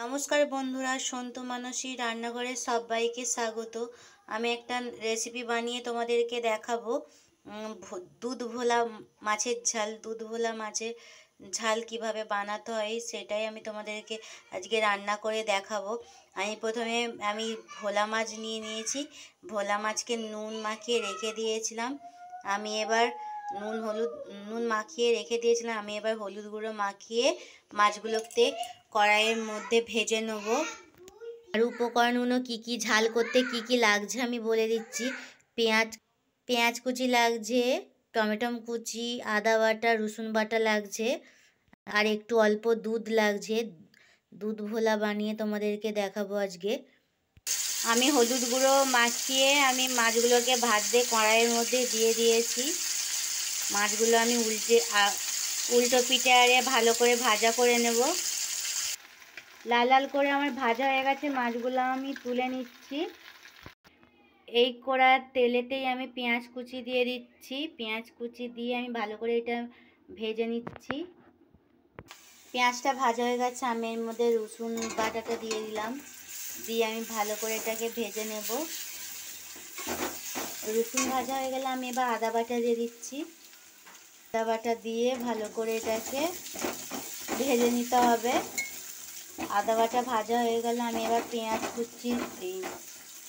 নমস্কার বন্ধুরা, সন্তু মানসী রান্নাঘরে সবাইকে স্বাগত। আমি একটা রেসিপি বানিয়ে তোমাদেরকে দেখাবো। দুধ ভোলা মাছের ঝাল। দুধ ভোলা মাছের ঝাল কিভাবে বানাতে হয় সেটাই আমি তোমাদেরকে আজকে রান্না করে দেখাবো। প্রথমে আমি ভোলা মাছ নিয়েছি। ভোলা মাছকে নুন মাখিয়ে রেখে দিয়েছিলাম। আমি এবার নুন মাখিয়ে রেখে দিয়েছিলাম। আমি এবার হলুদ গুঁড়ো মাখিয়ে মাছগুলোতে কড়াইয়ের মধ্যে ভেজে নেব। আর উপকরণগুলো কী ঝাল করতে কী লাগছে আমি বলে দিচ্ছি। পেঁয়াজ কুচি লাগছে, টমেটো কুচি, আদা বাটা, রসুন বাটা লাগছে, আর একটু অল্প দুধ লাগছে। দুধ ভোলা বানিয়ে তোমাদেরকে দেখাবো আজকে। আমি হলুদ গুঁড়ো মাখিয়ে আমি মাছগুলোকে ভাজতে কড়াইয়ের মধ্যে দিয়ে দিয়েছি। মাছগুলো আমি উল্টো পিঠে আরে ভালো করে ভাজা করে নেব। লাল লাল করে আমার ভাজা হয়ে গেছে। মাছগুলো আমি তুলে নিচ্ছি। এই কড়ার তেলেতেই আমি পেঁয়াজ কুচি দিয়ে দিচ্ছি। পেঁয়াজ কুচি দিয়ে আমি ভালো করে এটা ভেজে নিচ্ছি। পেঁয়াজটা ভাজা হয়ে গেছে। আমি এর মধ্যে রসুন বাটাটা দিয়ে দিলাম। দিয়ে আমি ভালো করে এটাকে ভেজে নেব। রসুন ভাজা হয়ে গেলে আমি এবার আদা বাটা দিয়ে দিচ্ছি। আদা বাটা দিয়ে ভালো করে এটাকে ভেজে নিতে হবে। আদা বাটা ভাজা হয়ে গেলে আমি এবার পেঁয়াজ কুচি,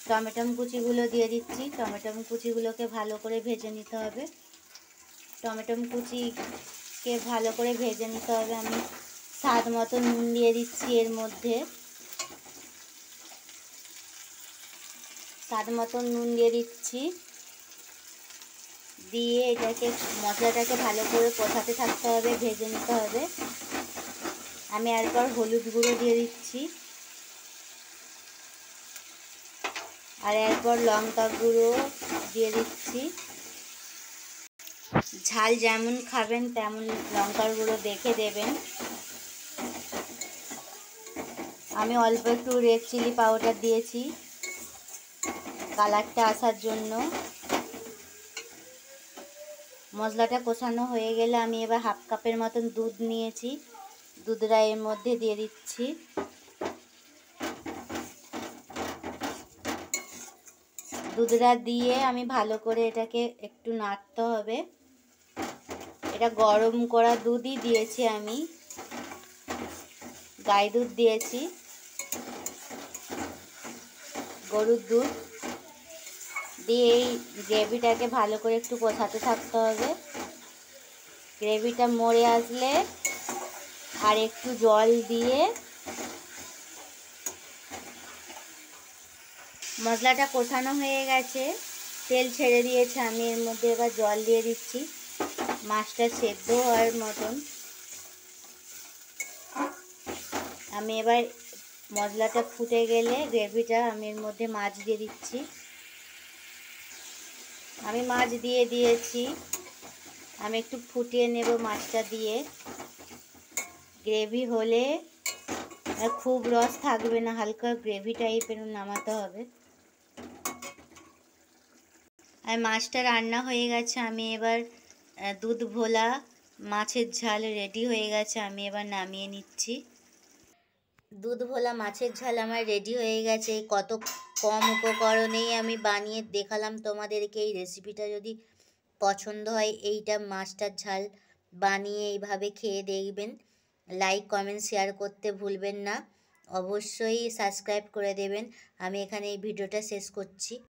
টমেটো কুচিগুলো দিয়ে দিচ্ছি। টমেটো কুচিগুলোকে ভালো করে ভেজে নিতে হবে। টমেটো কুচিকে ভালো করে ভেজে নিতে হবে। আমি স্বাদ মতো নুন দিয়ে দিচ্ছি এর মধ্যে। স্বাদ মতো নুন দিয়ে দিচ্ছি। দিয়ে এটাকে মশলাটাকে ভালো করে কষাতে থাকতে হবে, ভেজে নিতে হবে। আমি এরপর হলুদ গুঁড়ো দিয়ে দিচ্ছি। আর এরপর লঙ্কা গুঁড়ো দিয়ে দিচ্ছি। ঝাল যেমন খাবেন তেমন লঙ্কার গুঁড়ো দেখে দেবেন। আমি অল্প একটু রেড চিলি পাউডার দিয়েছি কালারটা আসার জন্য। মশলাটা কষানো হয়ে গেলে আমি এবার হাফ কাপের মতন দুধ নিয়েছি। দুধটা এর মধ্যে দিয়ে দিচ্ছি। দুধটা দিয়ে আমি ভালো করে এটাকে একটু নাড়তে হবে। এটা গরম করা দুধই দিয়েছি, আমি গাই দুধ দিয়েছি, গরুর দুধ দিয়ে এই গ্রেভিটাকে ভালো করে একটু কষাতে থাকতে হবে। গ্রেভিটা মরে আসলে আর একটু জল দিয়ে মশলাটা কষানো হয়ে গেছে, তেল ছেড়ে দিয়েছে। আমি এর মধ্যে এবার জল দিয়ে দিচ্ছি মাছটা সেদ্ধ হওয়ার মতন। আমি এবার মশলাটা ফুটে গেলে গ্রেভিটা আমি এর মধ্যে মাছ দিয়ে দিচ্ছি। আমি মাছ দিয়ে দিয়েছি। আমি একটু ফুটিয়ে নেব মাছটা দিয়ে। গ্রেভি হলে খুব রস থাকবে না, হালকা গ্রেভি টাইপের নামাতে হবে। আর মাছটা রান্না হয়ে গেছে। আমি এবার দুধ ভোলা মাছের ঝাল রেডি হয়ে গেছে। আমি এবার নামিয়ে নিচ্ছি। দুধ ভোলা মাছের ঝাল আমার রেডি হয়ে গেছে। কত কম উপকরণেই আমি বানিয়ে দেখালাম তোমাদেরকে। এই রেসিপিটা যদি পছন্দ হয় এইটা মাছটার ঝাল বানিয়ে এইভাবে খেয়ে দেখবেন। লাইক কমেন্ট শেয়ার করতে ভুলবেন না। অবশ্যই সাবস্ক্রাইব করে দেবেন। আমি এখানে এই ভিডিওটা শেষ করছি।